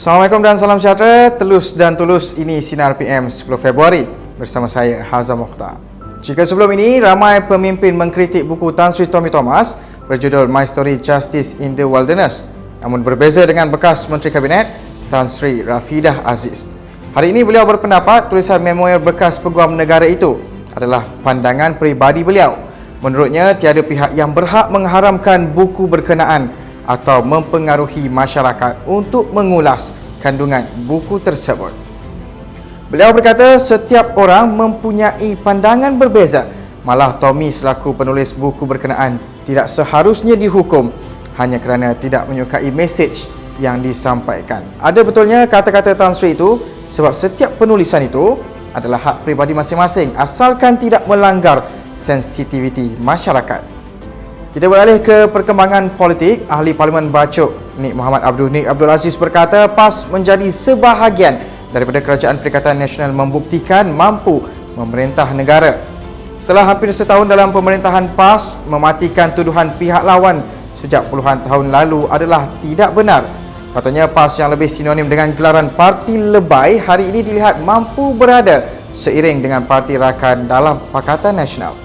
Assalamualaikum dan salam sejahtera. Telus dan tulus, ini Sinar PM 10 Februari bersama saya Hazam Mokhtar. Jika sebelum ini ramai pemimpin mengkritik buku Tan Sri Tommy Thomas berjudul My Story Justice in the Wilderness, namun berbeza dengan bekas Menteri Kabinet Tan Sri Rafidah Aziz. Hari ini beliau berpendapat tulisan memoir bekas peguam negara itu adalah pandangan peribadi beliau. Menurutnya, tiada pihak yang berhak mengharamkan buku berkenaan atau mempengaruhi masyarakat untuk mengulas kandungan buku tersebut. Beliau berkata setiap orang mempunyai pandangan berbeza. Malah Tommy selaku penulis buku berkenaan tidak seharusnya dihukum hanya kerana tidak menyukai mesej yang disampaikan. Ada betulnya kata-kata Tan Sri itu, sebab setiap penulisan itu adalah hak peribadi masing-masing asalkan tidak melanggar sensitiviti masyarakat. Kita beralih ke perkembangan politik. Ahli Parlimen Bacok Nik Muhammad Abdul Aziz berkata PAS menjadi sebahagian daripada Kerajaan Perikatan Nasional membuktikan mampu memerintah negara. Setelah hampir setahun dalam pemerintahan, PAS mematikan tuduhan pihak lawan sejak puluhan tahun lalu adalah tidak benar. Katanya PAS yang lebih sinonim dengan gelaran parti lebay hari ini dilihat mampu berada seiring dengan parti rakan dalam Pakatan Nasional.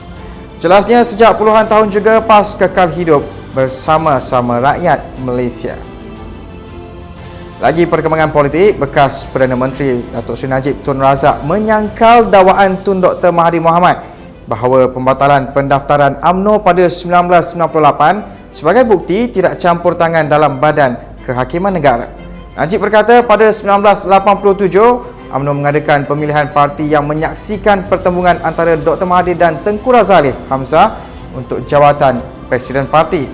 Jelasnya sejak puluhan tahun juga PAS kekal hidup bersama-sama rakyat Malaysia. Lagi perkembangan politik, bekas Perdana Menteri Datuk Seri Najib Tun Razak menyangkal dakwaan Tun Dr. Mahathir Mohamad bahawa pembatalan pendaftaran UMNO pada 1998 sebagai bukti tidak campur tangan dalam badan kehakiman negara. Najib berkata pada 1987 UMNO mengadakan pemilihan parti yang menyaksikan pertembungan antara Dr. Mahathir dan Tengku Razaleigh Hamzah untuk jawatan Presiden Parti.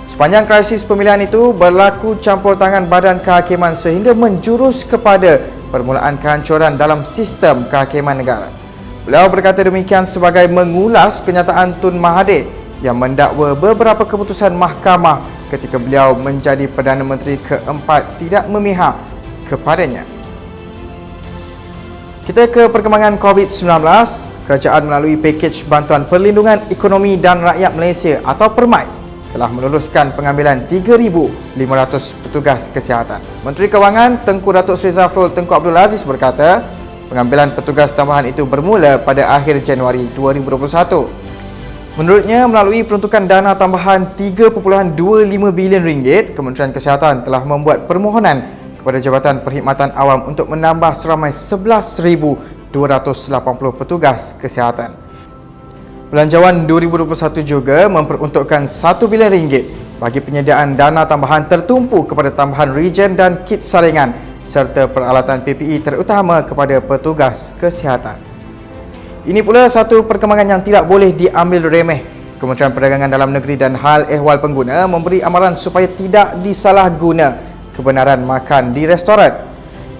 Sepanjang krisis pemilihan itu berlaku campur tangan badan kehakiman sehingga menjurus kepada permulaan kehancuran dalam sistem kehakiman negara. Beliau berkata demikian sebagai mengulas kenyataan Tun Mahathir yang mendakwa beberapa keputusan mahkamah ketika beliau menjadi Perdana Menteri keempat tidak memihak kepadanya. Kita ke perkembangan COVID-19. Kerajaan melalui pakej bantuan perlindungan ekonomi dan rakyat Malaysia atau PERMAI telah meluluskan pengambilan 3,500 petugas kesihatan. Menteri Kewangan Tengku Datuk Seri Zafrul Tengku Abdul Aziz berkata, pengambilan petugas tambahan itu bermula pada akhir Januari 2021. Menurutnya, melalui peruntukan dana tambahan RM3.25 bilion, Kementerian Kesihatan telah membuat permohonan kepada Jabatan Perkhidmatan Awam untuk menambah seramai 11,280 petugas kesihatan. Belanjawan 2021 juga memperuntukkan RM1 bilion bagi penyediaan dana tambahan tertumpu kepada tambahan regen dan kit saringan serta peralatan PPE terutama kepada petugas kesihatan. Ini pula satu perkembangan yang tidak boleh diambil remeh. Kementerian Perdagangan Dalam Negeri dan Hal Ehwal Pengguna memberi amaran supaya tidak disalahguna kebenaran makan di restoran.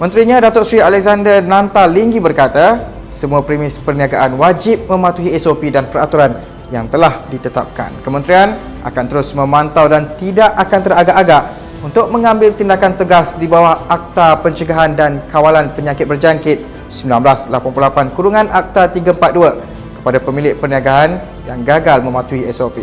Menterinya Datuk Seri Alexander Nanta Linggi berkata, semua premis perniagaan wajib mematuhi SOP dan peraturan yang telah ditetapkan. Kementerian akan terus memantau dan tidak akan teragak-agak untuk mengambil tindakan tegas di bawah Akta Pencegahan dan Kawalan Penyakit Berjangkit 1988/Akta 342 kepada pemilik perniagaan yang gagal mematuhi SOP.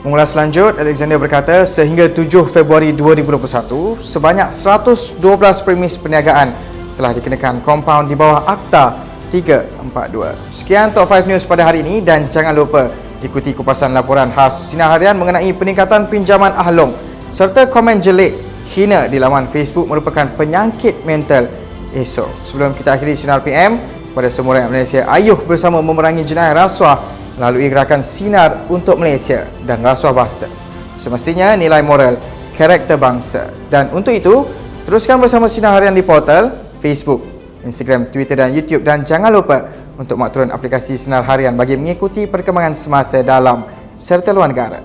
Mengulas lanjut, Alexander berkata sehingga 7 Februari 2021, sebanyak 112 premis perniagaan telah dikenakan kompaun di bawah Akta 342. Sekian Top 5 News pada hari ini dan jangan lupa ikuti kupasan laporan khas Sinar Harian mengenai peningkatan pinjaman Ahlong serta komen jelek hina di laman Facebook merupakan penyakit mental esok. Sebelum kita akhiri Sinar PM, pada semua rakyat Malaysia, ayuh bersama memerangi jenayah rasuah melalui gerakan Sinar untuk Malaysia dan Rasuah Busters. Semestinya nilai moral, karakter bangsa. Dan untuk itu, teruskan bersama Sinar Harian di portal, Facebook, Instagram, Twitter dan YouTube. Dan jangan lupa untuk mak turun aplikasi Sinar Harian bagi mengikuti perkembangan semasa dalam serta luar negara.